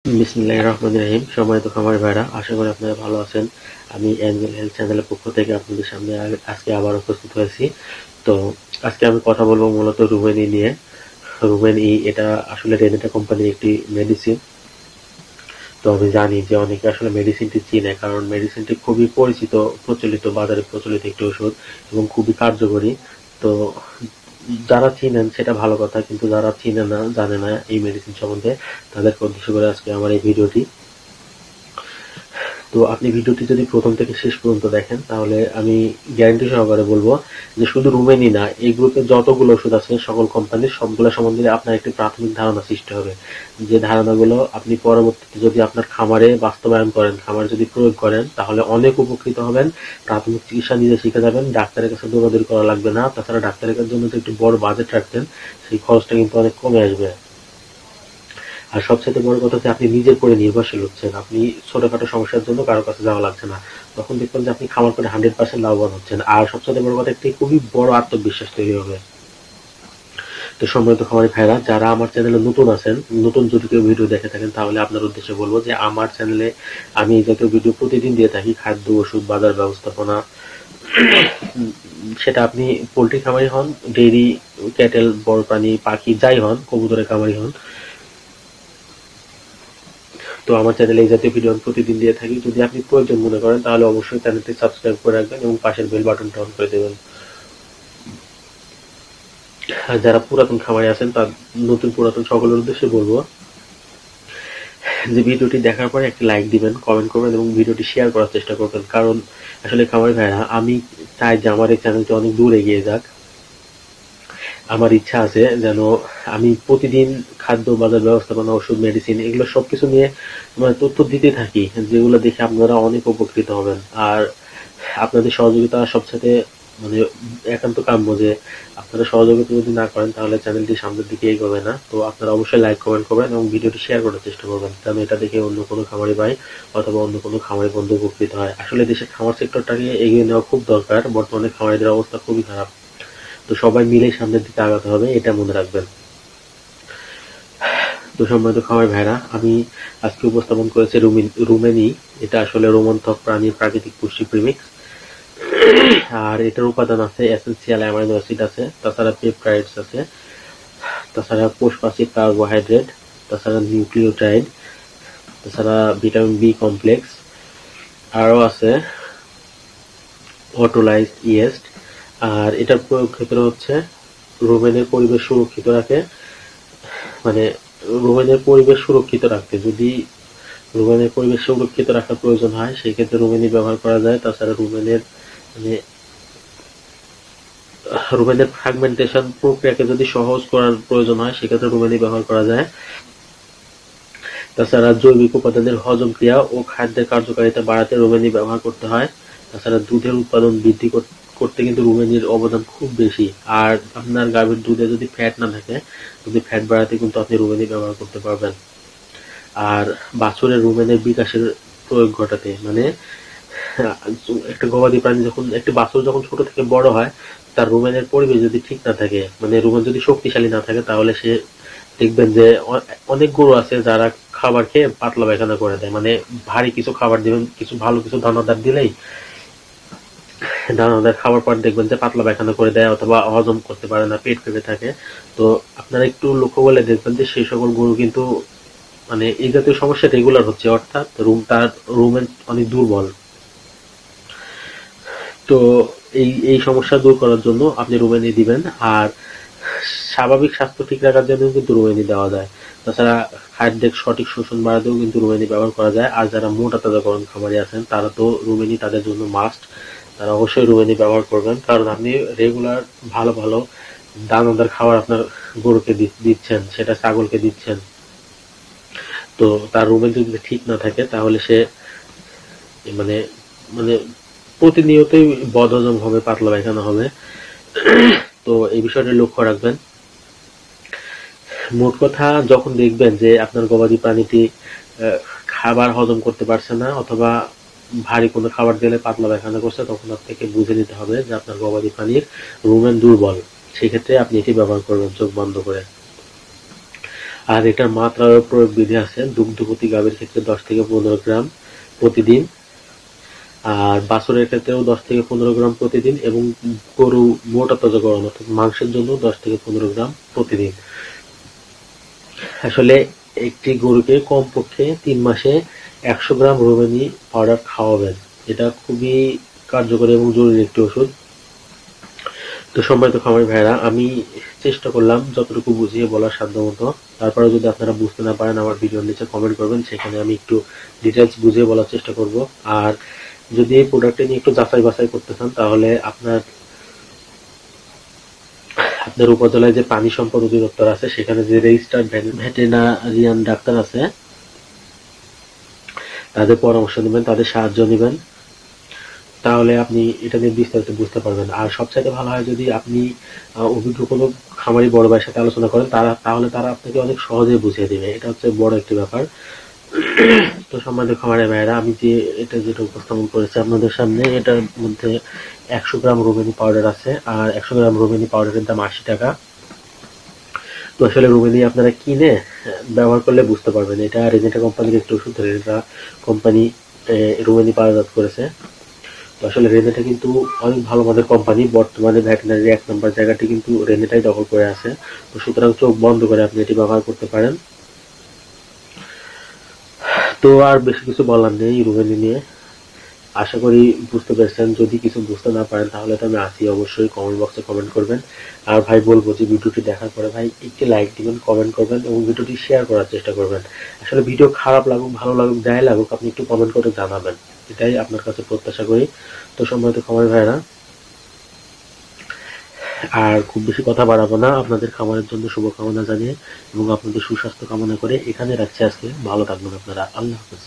বিসমিল্লাহির রহমানির রহিম। সম্মানিত খামারি ভাইরা, আশা করি আপনারা ভালো আছেন। আমি অ্যাঞ্জেল হেলথ চ্যানেলের পক্ষ থেকে আপনাদের সামনে আজকে আবার উপস্থিত হয়েছি। তো আজকে আমি কথা বলবো মূলত রুমেনি নিয়ে। রুমেনি এটা আসলে রেনেটা কোম্পানির একটি মেডিসিন। তো আমি জানি যে অনেকে আসলে মেডিসিনটি চিনে, কারণ মেডিসিনটি খুবই পরিচিত, প্রচলিত, বাজারে প্রচলিত একটি ওষুধ এবং খুবই কার্যকরী। তো যারা চিনেন সেটা ভালো কথা, কিন্তু যারা চিনে না, জানে না এই মেডিসিন সম্বন্ধে, তাদেরকে উদ্দেশ্য করে আজকে আমার এই ভিডিওটি। তো আপনি ভিডিওটি যদি প্রথম থেকে শেষ পর্যন্ত দেখেন, তাহলে আমি গ্যারান্টি সহকারে বলবো যে শুধু রুমেনি না, এই গ্রুপে যতগুলো ওষুধ আছে সকল কোম্পানির সবগুলো সম্বন্ধে আপনার একটি প্রাথমিক ধারণা সৃষ্টি হবে। যে ধারণাগুলো আপনি পরবর্তীতে যদি আপনার খামারে বাস্তবায়ন করেন, খামারে যদি প্রয়োগ করেন, তাহলে অনেক উপকৃত হবেন। প্রাথমিক চিকিৎসা নিজে শিখে যাবেন, ডাক্তারের কাছে দৌড়াদৌড়ি করা লাগবে না। তাছাড়া ডাক্তারের জন্য যে একটু বড় বাজেট রাখতেন, সেই খরচটা কিন্তু অনেক কমে আসবে। আর সবচেয়ে বড় কথা হচ্ছে আপনি নিজের উপরে নির্ভরশীল হচ্ছেন। আপনি ছোটখাটো সমস্যার জন্য কারো কাছে যাওয়া লাগছে না। তখন দেখবেন যে আপনি খামার করে 100% লাভবান হচ্ছেন। আর সবচেয়ে বড় কথা, একটি খুবই বড় আত্মবিশ্বাস তৈরি হবে। তো সম্মানিত খামারি ভাইরা, যারা আমার চ্যানেলে নতুন আছেন, নতুন যদি কেউ ভিডিও দেখে থাকেন, তাহলে আপনার উদ্দেশ্যে বলবো যে আমার চ্যানেলে আমি এই জাতীয় ভিডিও প্রতিদিন দিয়ে থাকি। খাদ্য, ওষুধ, বাজার ব্যবস্থাপনা, সেটা আপনি পোল্ট্রি খামারি হন, ডেইরি, ক্যাটেল, বড় প্রাণী, পাখি যাই হন, কবুতরের খামারি হন, তো আমার চ্যানেলে এই জাতীয় ভিডিও প্রতিদিন দিয়ে থাকি। যদি আপনি প্রয়োজন মনে করেন, তাহলে অবশ্যই চ্যানেলটি সাবস্ক্রাইব করে রাখবেন এবং পাশের বেল বাটনটা অন করে দেবেন। আর যারা পুরাতন খামারি আছেন, তার নতুন পুরাতন সকলের উদ্দেশ্যে বলবো যে ভিডিওটি দেখার পরে একটি লাইক দিবেন, কমেন্ট করবেন এবং ভিডিওটি শেয়ার করার চেষ্টা করবেন। কারণ আসলে খামারি ভাইরা, আমি চাই যে আমার এই চ্যানেলটি অনেক দূর এগিয়ে যাক। আমার ইচ্ছা আছে যেন আমি প্রতিদিন খাদ্য, বাজার ব্যবস্থাপনা, ওষুধ, মেডিসিন, এগুলো সবকিছু নিয়ে তথ্য দিতে থাকি, যেগুলো দেখে আপনারা অনেক উপকৃত হবেন। আর আপনাদের সহযোগিতা সবসাথে একান্ত কাম্য। যে আপনারা সহযোগিতা যদি না করেন, তাহলে চ্যানেলটি সামনের দিকে এগোবে না। তো আপনারা অবশ্যই লাইক, কমেন্ট করবেন এবং ভিডিওটি শেয়ার করার চেষ্টা করবেন, যেন এটা দেখে অন্য কোনো খামারি ভাই অথবা অন্য কোনো খামারি বন্ধু উপকৃত হয়। আসলে দেশের খামার সেক্টরটাকে এগিয়ে নেওয়া খুব দরকার। বর্তমানে খামারিদের অবস্থা খুবই খারাপ। তো সবাই মিলে সামনের দিকে আগাতে হবে, এটা মনে রাখবেন। তো সম্মানিত খামারি ভাইরা, আমি আজকে উপস্থাপন করেছি রুমেনি। এটা আসলে রোমন্থক প্রাণীর প্রাকৃতিক পুষ্টি প্রিমিক্স। আর এটার উপাদান আছে এসেনশিয়াল অ্যামাইনো অ্যাসিড আছে, তাছাড়া পেপটাইডস আছে, তাছাড়া কোষপ্রাচীর কার্বোহাইড্রেট, তাছাড়া নিউক্লিওটাইড, তাছাড়া ভিটামিন বি কমপ্লেক্স, আরও আছে অটোলাইজড ইয়েস্ট। আর এটার প্রয়োগ ক্ষেত্র হচ্ছে রুমেনের পরিবেশ সুরক্ষিত রাখে। মানে রুমেনের পরিবেশ সুরক্ষিত রাখতে যদি রুমেনের পরিবেশ সুরক্ষিত রাখার প্রয়োজন হয়, সেই ক্ষেত্রে রুমেনি ব্যবহার করা যায়। তাছাড়া মানে রুমেনের ফ্র্যাগমেন্টেশন প্রক্রিয়াকে যদি সহজ করার প্রয়োজন হয়, সেক্ষেত্রে রুমেনি ব্যবহার করা যায়। তাছাড়া জৈবিক উপাদানের হজম ক্রিয়া ও খাদ্যের কার্যকারিতা বাড়াতে রুমেনি ব্যবহার করতে হয়। তাছাড়া দুধের উৎপাদন বৃদ্ধি করতে কিন্তু রুমেনির অবদান খুব বেশি। আর আপনার গাভীর দুধে যদি ফ্যাট না থাকে, যদি ফ্যাট বাড়াতে কিন্তু আপনি রুমেনি ব্যবহার করতে পারবেন। আর বাছুরের রুমেনের বিকাশের প্রয়োগ ঘটাতে, একটা গবাদি প্রাণী যখন, একটি বাছুর যখন ছোট থেকে বড় হয়, তার রুমেনের পরিবেশ যদি ঠিক না থাকে, রুমেন যদি শক্তিশালী না থাকে, তাহলে সে দেখবেন যে অনেক গরু আছে যারা খাবার খেয়ে পাতলা পায়খানা করে দেয়। ভারী কিছু খাবার দিবেন, কিছু ভালো কিছু দানাদার দিলেই দানাদার খাবার পর দেখবেন যে পাতলা পায়খানা করে দেয় অথবা হজম করতে পারে না, পেট ফেপে থাকে। তো আপনারা একটু লক্ষ্য করলে দেখবেন যে সেই সকল গরু কিন্তু এই জাতীয় সমস্যা রেগুলার হচ্ছে, অর্থাৎ তার রুমেন অনেক দুর্বল। তো এই সমস্যা দূর করার জন্য আপনি রুমেনি দিবেন। আর স্বাভাবিক স্বাস্থ্য ঠিক রাখার জন্য কিন্তু রুমেনি দেওয়া যায়। তাছাড়া খাদ্যের সঠিক শোষণ বাড়াতেও কিন্তু রুমেনি ব্যবহার করা যায়। আর যারা মোটা তাজাকরণ খামারি আছেন, তারা তো রুমেনি তাদের জন্য মাস্ট। তারা অবশ্যই রুমেনি ব্যবহার করবেন, কারণ আপনি রেগুলার ভালো ভালো দানাদার খাবার আপনার গরুকে দিচ্ছেন, সেটা ছাগলকে দিচ্ছেন। তো তার রুমেন যদি ঠিক না থাকে, তাহলে সে মানে মানে প্রতিনিয়তই বদহজম হবে, পাতলা পায়খানা হবে। তো এই বিষয়টা লক্ষ্য রাখবেন। মোট কথা, যখন দেখবেন যে আপনার গবাদি প্রাণীটি খাবার হজম করতে পারছে না অথবা ভারী কোনো খাবার দিলে পাতলা পায়খানা করছে, তখন আপনাকে বুঝে নিতে হবে যে আপনার গবাদি প্রাণীর রুমেন দুর্বল। সেক্ষেত্রে আপনি এটি ব্যবহার করবেন চোখ বন্ধ করে। আর এটার মাত্রার প্রয়োগ বিধি আছে। দুগ্ধবতী গাভীর ক্ষেত্রে 10 থেকে 15 গ্রাম প্রতিদিন, আর বাছুরের ক্ষেত্রেও 10 থেকে 15 গ্রাম প্রতিদিন, এবং গরু মোটা তাজাকরণ অর্থাৎ মাংসের জন্য 10 থেকে 15 গ্রাম প্রতিদিন। আসলে একটি গরুকে কমপক্ষে 3 মাসে 100 গ্রাম রুমেনি পাউডার খাওয়াবেন। এটা খুবই কার্যকরী এবং জরুরি একটি ওষুধ। তো সম্মানিত খামারি ভাইরা, আমি চেষ্টা করলাম যতটুকু বুঝিয়ে বলার সাধ্যমতো। তারপরে যদি আপনারা বুঝতে না পারেন আমার ভিডিওর নিচে কমেন্ট করবেন, সেখানে আমি একটু ডিটেলস বুঝিয়ে বলার চেষ্টা করব। আর যদি এই প্রোডাক্টটি নিয়ে একটু যাচাই বাছাই করতে চান, তাহলে আপনার উপজেলায় যে পানি সম্পদ অধিদপ্তর আছে, সেখানে যে রেজিস্টার্ড ভেটেরিনারিয়ান ডাক্তার আছে, তাদের পরামর্শ নেবেন, তাদের সাহায্য নেবেন, তাহলে আপনি এটা নিয়ে বিস্তারিত বুঝতে পারবেন। আর সবচাইতে ভালো হয় যদি আপনি অভিজ্ঞ কোনো খামারি বড় ভাইয়ের সাথে আলোচনা করেন, তাহলে তারা আপনাকে অনেক সহজে বুঝিয়ে দেবে। এটা হচ্ছে বড় একটি ব্যাপার। তো সম্মানিত খামারি ভাইয়েরা, আমি যেটা উপস্থাপন করেছি আপনাদের সামনে, এটার মধ্যে 100 গ্রাম রুমেনি পাউডার আছে, আর 100 গ্রাম রুমেনি পাউডারের দাম 80 টাকা। তো আসলে রুমেনি আপনারা কিনে ব্যবহার করলে বুঝতে পারবেন। এটা রেজেন্টা কোম্পানির একটি ওষুধ। রেজেন্টা কোম্পানি রুমেনি পাউডার করেছে। তো আসলে রেনেটা কিন্তু অনেক ভালো মানের কোম্পানি। বর্তমানে ভেটেরিনারি 1 নম্বর জায়গাটি কিন্তু রেনেটাই দখল করে আছে। তো সুতরাং চোখ বন্ধ করে আপনি এটি ব্যবহার করতে পারেন। তো আর বেশি কিছু বলার নেই রুমেনি নিয়ে। আশা করি বুঝতে পেরেছেন। যদি কিছু বুঝতে না পারেন তাহলে তো আমি আছি, অবশ্যই কমেন্ট বক্সে কমেন্ট করবেন। আর ভাই বলবো যে ভিডিওটি দেখার পরে ভাই একটি লাইক দিবেন, কমেন্ট করবেন এবং ভিডিওটি শেয়ার করার চেষ্টা করবেন। আসলে ভিডিও খারাপ লাগুক ভালো লাগুক যাই লাগুক, আপনি একটু কমেন্ট করে জানাবেন, এটাই আপনার কাছে প্রত্যাশা করি। তো সম্মানিত খামারি ভাইরা, আর খুব বেশি কথা বাড়াবো না। আপনাদের খামারের জন্য শুভকামনা জানিয়ে এবং আপনাদের সুস্বাস্থ্য কামনা করে এখানে রাখছি আজকে। ভালো থাকবেন আপনারা। আল্লাহ হাফেজ।